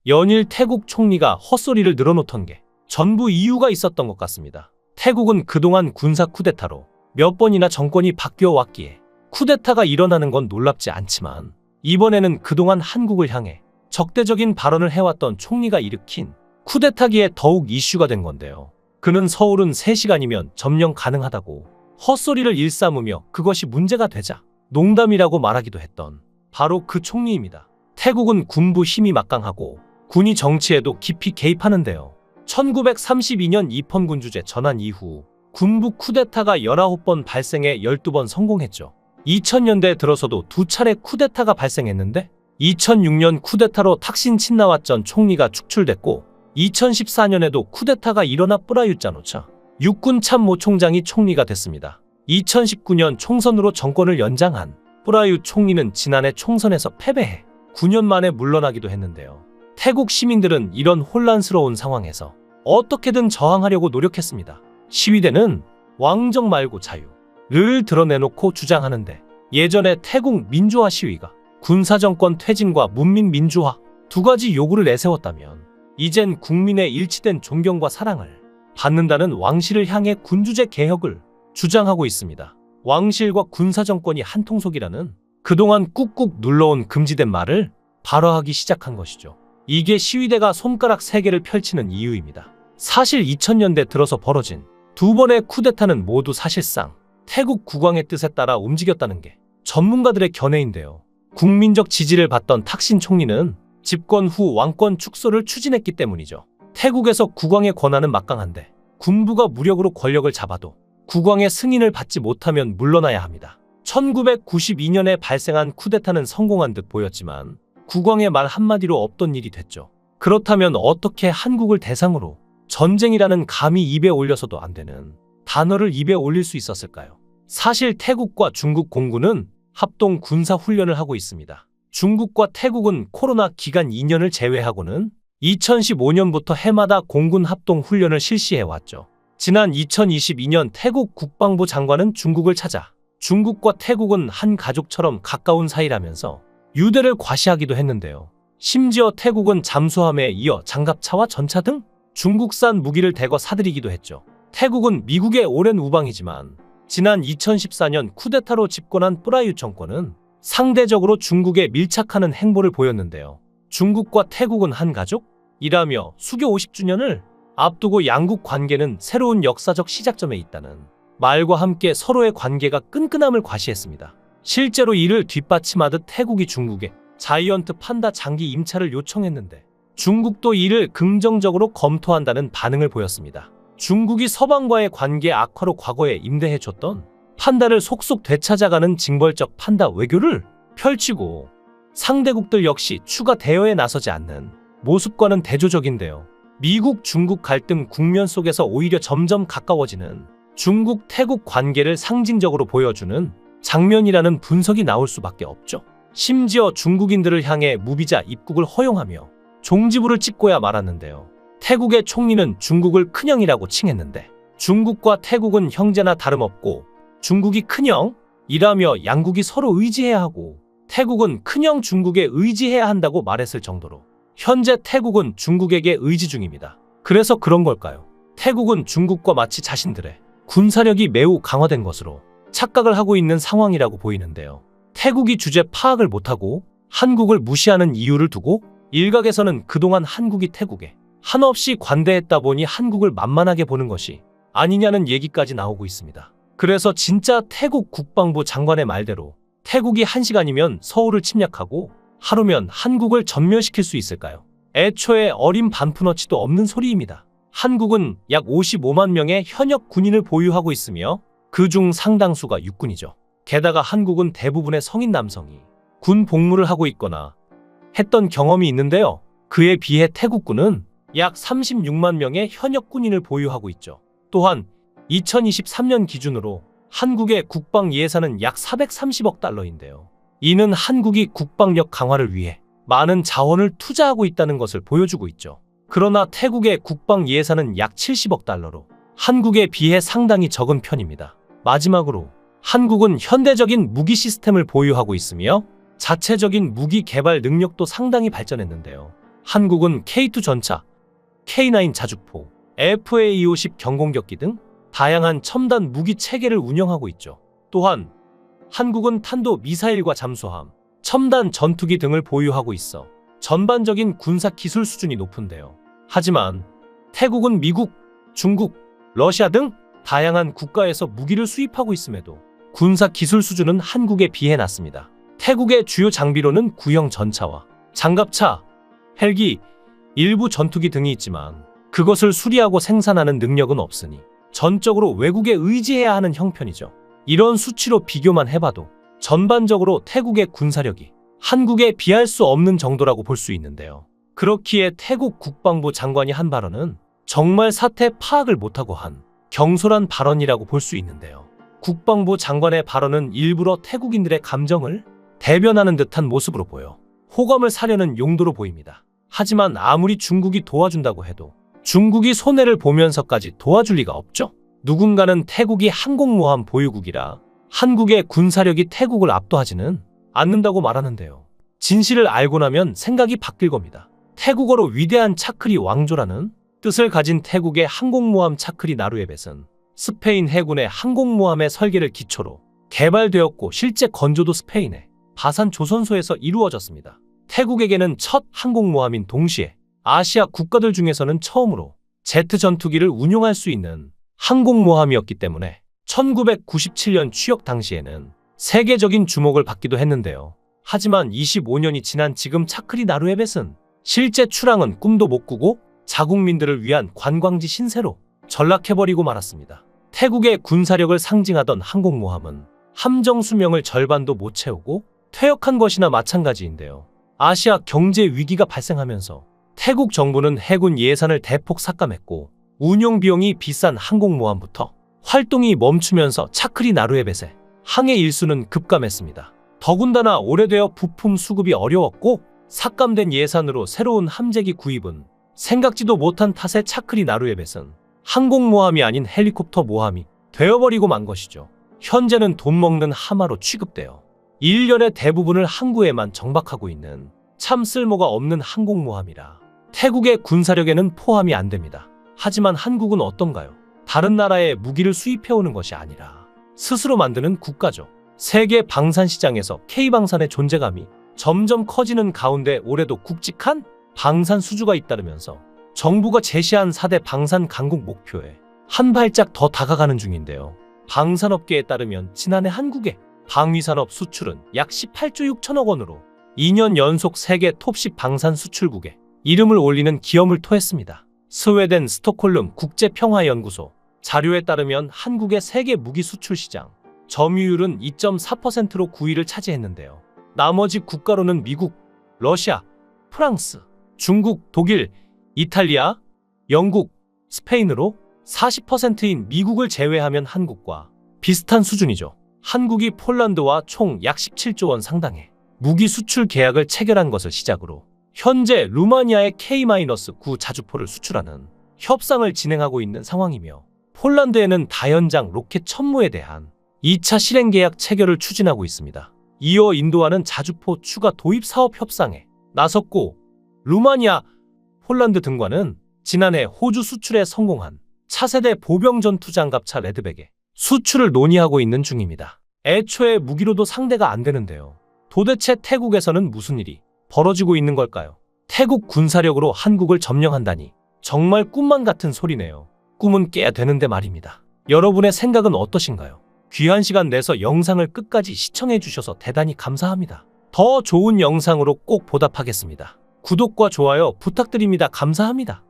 연일 태국 총리가 헛소리를 늘어놓던 게 전부 이유가 있었던 것 같습니다. 태국은 그동안 군사 쿠데타로 몇 번이나 정권이 바뀌어 왔기에 쿠데타가 일어나는 건 놀랍지 않지만 이번에는 그동안 한국을 향해 적대적인 발언을 해왔던 총리가 일으킨 쿠데타기에 더욱 이슈가 된 건데요. 그는 서울은 3시간이면 점령 가능하다고 헛소리를 일삼으며 그것이 문제가 되자 농담이라고 말하기도 했던 바로 그 총리입니다. 태국은 군부 힘이 막강하고 군이 정치에도 깊이 개입하는데요. 1932년 이펀군주제 전환 이후 군부 쿠데타가 19번 발생해 12번 성공했죠. 2000년대에 들어서도 2차례 쿠데타가 발생했는데 2006년 쿠데타로 탁신 친나왓전 총리가 축출됐고 2014년에도 쿠데타가 일어나 뿌라유짜노차 육군 참모총장이 총리가 됐습니다. 2019년 총선으로 정권을 연장한 뿌라유 총리는 지난해 총선에서 패배해 9년 만에 물러나기도 했는데요. 태국 시민들은 이런 혼란스러운 상황에서 어떻게든 저항하려고 노력했습니다. 시위대는 왕정 말고 자유를 드러내놓고 주장하는데 예전에 태국 민주화 시위가 군사정권 퇴진과 문민민주화 2가지 요구를 내세웠다면 이젠 국민의 일치된 존경과 사랑을 받는다는 왕실을 향해 군주제 개혁을 주장하고 있습니다. 왕실과 군사정권이 한통속이라는 그동안 꾹꾹 눌러온 금지된 말을 발화하기 시작한 것이죠. 이게 시위대가 손가락 3개를 펼치는 이유입니다. 사실 2000년대 들어서 벌어진 2번의 쿠데타는 모두 사실상 태국 국왕의 뜻에 따라 움직였다는 게 전문가들의 견해인데요. 국민적 지지를 받던 탁신 총리는 집권 후 왕권 축소를 추진했기 때문이죠. 태국에서 국왕의 권한은 막강한데 군부가 무력으로 권력을 잡아도 국왕의 승인을 받지 못하면 물러나야 합니다. 1992년에 발생한 쿠데타는 성공한 듯 보였지만 국왕의 말 한마디로 없던 일이 됐죠. 그렇다면 어떻게 한국을 대상으로 전쟁이라는 감히 입에 올려서도 안 되는 단어를 입에 올릴 수 있었을까요? 사실 태국과 중국 공군은 합동 군사 훈련을 하고 있습니다. 중국과 태국은 코로나 기간 2년을 제외하고는 2015년부터 해마다 공군 합동 훈련을 실시해왔죠. 지난 2022년 태국 국방부 장관은 중국을 찾아 중국과 태국은 한 가족처럼 가까운 사이라면서 유대를 과시하기도 했는데요. 심지어 태국은 잠수함에 이어 장갑차와 전차 등 중국산 무기를 대거 사들이기도 했죠. 태국은 미국의 오랜 우방이지만 지난 2014년 쿠데타로 집권한 뿌라유 정권은 상대적으로 중국에 밀착하는 행보를 보였는데요. 중국과 태국은 한 가족이라며 수교 50주년을 앞두고 양국 관계는 새로운 역사적 시작점에 있다는 말과 함께 서로의 관계가 끈끈함을 과시했습니다. 실제로 이를 뒷받침하듯 태국이 중국에 자이언트 판다 장기 임차를 요청했는데 중국도 이를 긍정적으로 검토한다는 반응을 보였습니다. 중국이 서방과의 관계 악화로 과거에 임대해줬던 판다를 속속 되찾아가는 징벌적 판다 외교를 펼치고 상대국들 역시 추가 대여에 나서지 않는 모습과는 대조적인데요. 미국, 중국 갈등 국면 속에서 오히려 점점 가까워지는 중국, 태국 관계를 상징적으로 보여주는 장면이라는 분석이 나올 수밖에 없죠. 심지어 중국인들을 향해 무비자 입국을 허용하며 종지부를 찍고야 말았는데요. 태국의 총리는 중국을 큰형이라고 칭했는데 중국과 태국은 형제나 다름없고 중국이 큰형이라며 양국이 서로 의지해야 하고 태국은 큰형 중국에 의지해야 한다고 말했을 정도로 현재 태국은 중국에게 의지 중입니다. 그래서 그런 걸까요? 태국은 중국과 마치 자신들의 군사력이 매우 강화된 것으로 착각을 하고 있는 상황이라고 보이는데요. 태국이 주제 파악을 못하고 한국을 무시하는 이유를 두고 일각에서는 그동안 한국이 태국에 한없이 관대했다 보니 한국을 만만하게 보는 것이 아니냐는 얘기까지 나오고 있습니다. 그래서 진짜 태국 국방부 장관의 말대로 태국이 1시간이면 서울을 침략하고 하루면 한국을 전멸시킬 수 있을까요? 애초에 어린 반푼어치도 없는 소리입니다. 한국은 약 55만 명의 현역 군인을 보유하고 있으며 그중 상당수가 육군이죠. 게다가 한국은 대부분의 성인 남성이 군 복무를 하고 있거나 했던 경험이 있는데요. 그에 비해 태국군은 약 36만 명의 현역 군인을 보유하고 있죠. 또한 2023년 기준으로 한국의 국방 예산은 약 430억 달러인데요. 이는 한국이 국방력 강화를 위해 많은 자원을 투자하고 있다는 것을 보여주고 있죠. 그러나 태국의 국방 예산은 약 70억 달러로 한국에 비해 상당히 적은 편입니다. 마지막으로 한국은 현대적인 무기 시스템을 보유하고 있으며 자체적인 무기 개발 능력도 상당히 발전했는데요. 한국은 K2 전차, K9 자주포, FA-250 경공격기 등 다양한 첨단 무기 체계를 운영하고 있죠. 또한 한국은 탄도 미사일과 잠수함, 첨단 전투기 등을 보유하고 있어 전반적인 군사 기술 수준이 높은데요. 하지만 태국은 미국, 중국, 러시아 등 다양한 국가에서 무기를 수입하고 있음에도 군사 기술 수준은 한국에 비해 낮습니다. 태국의 주요 장비로는 구형 전차와 장갑차, 헬기, 일부 전투기 등이 있지만 그것을 수리하고 생산하는 능력은 없으니 전적으로 외국에 의지해야 하는 형편이죠. 이런 수치로 비교만 해봐도 전반적으로 태국의 군사력이 한국에 비할 수 없는 정도라고 볼 수 있는데요. 그렇기에 태국 국방부 장관이 한 발언은 정말 사태 파악을 못하고 한 경솔한 발언이라고 볼 수 있는데요. 국방부 장관의 발언은 일부러 태국인들의 감정을 대변하는 듯한 모습으로 보여 호감을 사려는 용도로 보입니다. 하지만 아무리 중국이 도와준다고 해도 중국이 손해를 보면서까지 도와줄 리가 없죠. 누군가는 태국이 항공모함 보유국이라 한국의 군사력이 태국을 압도하지는 않는다고 말하는데요. 진실을 알고 나면 생각이 바뀔 겁니다. 태국어로 위대한 차크리 왕조라는 뜻을 가진 태국의 항공모함 차크리 나루에벳은 스페인 해군의 항공모함의 설계를 기초로 개발되었고 실제 건조도 스페인의 바산 조선소에서 이루어졌습니다. 태국에게는 첫 항공모함인 동시에 아시아 국가들 중에서는 처음으로 제트 전투기를 운용할 수 있는 항공모함이었기 때문에 1997년 취역 당시에는 세계적인 주목을 받기도 했는데요. 하지만 25년이 지난 지금 차크리 나루에벳은 실제 출항은 꿈도 못 꾸고 자국민들을 위한 관광지 신세로 전락해버리고 말았습니다. 태국의 군사력을 상징하던 항공모함은 함정 수명을 절반도 못 채우고 퇴역한 것이나 마찬가지인데요. 아시아 경제 위기가 발생하면서 태국 정부는 해군 예산을 대폭 삭감했고 운용 비용이 비싼 항공모함부터 활동이 멈추면서 차크리 나루에벳의 항해 일수는 급감했습니다. 더군다나 오래되어 부품 수급이 어려웠고 삭감된 예산으로 새로운 함재기 구입은 생각지도 못한 탓에 차크리 나루에벳은 항공모함이 아닌 헬리콥터 모함이 되어버리고 만 것이죠. 현재는 돈 먹는 하마로 취급되어 1년의 대부분을 항구에만 정박하고 있는 참 쓸모가 없는 항공모함이라 태국의 군사력에는 포함이 안 됩니다. 하지만 한국은 어떤가요? 다른 나라에 무기를 수입해오는 것이 아니라 스스로 만드는 국가죠. 세계 방산 시장에서 K방산의 존재감이 점점 커지는 가운데 올해도 굵직한 방산 수주가 잇따르면서 정부가 제시한 4대 방산 강국 목표에 한 발짝 더 다가가는 중인데요. 방산업계에 따르면 지난해 한국의 방위산업 수출은 약 18조 6천억 원으로 2년 연속 세계 톱10 방산 수출국에 이름을 올리는 기염을 토했습니다. 스웨덴 스톡홀름 국제평화연구소 자료에 따르면 한국의 세계 무기 수출 시장 점유율은 2.4%로 9위를 차지했는데요. 나머지 국가로는 미국, 러시아, 프랑스, 중국, 독일, 이탈리아, 영국, 스페인으로 40%인 미국을 제외하면 한국과 비슷한 수준이죠. 한국이 폴란드와 총 약 17조 원 상당의 무기 수출 계약을 체결한 것을 시작으로 현재 루마니아에 K-9 자주포를 수출하는 협상을 진행하고 있는 상황이며 폴란드에는 다연장 로켓 천무에 대한 2차 실행 계약 체결을 추진하고 있습니다. 이어 인도와는 자주포 추가 도입 사업 협상에 나섰고 루마니아, 폴란드 등과는 지난해 호주 수출에 성공한 차세대 보병 전투 장갑차 레드백의 수출을 논의하고 있는 중입니다. 애초에 무기로도 상대가 안 되는데요. 도대체 태국에서는 무슨 일이 벌어지고 있는 걸까요? 태국 군사력으로 한국을 점령한다니 정말 꿈만 같은 소리네요. 꿈은 깨야 되는데 말입니다. 여러분의 생각은 어떠신가요? 귀한 시간 내서 영상을 끝까지 시청해 주셔서 대단히 감사합니다. 더 좋은 영상으로 꼭 보답하겠습니다. 구독과 좋아요 부탁드립니다. 감사합니다.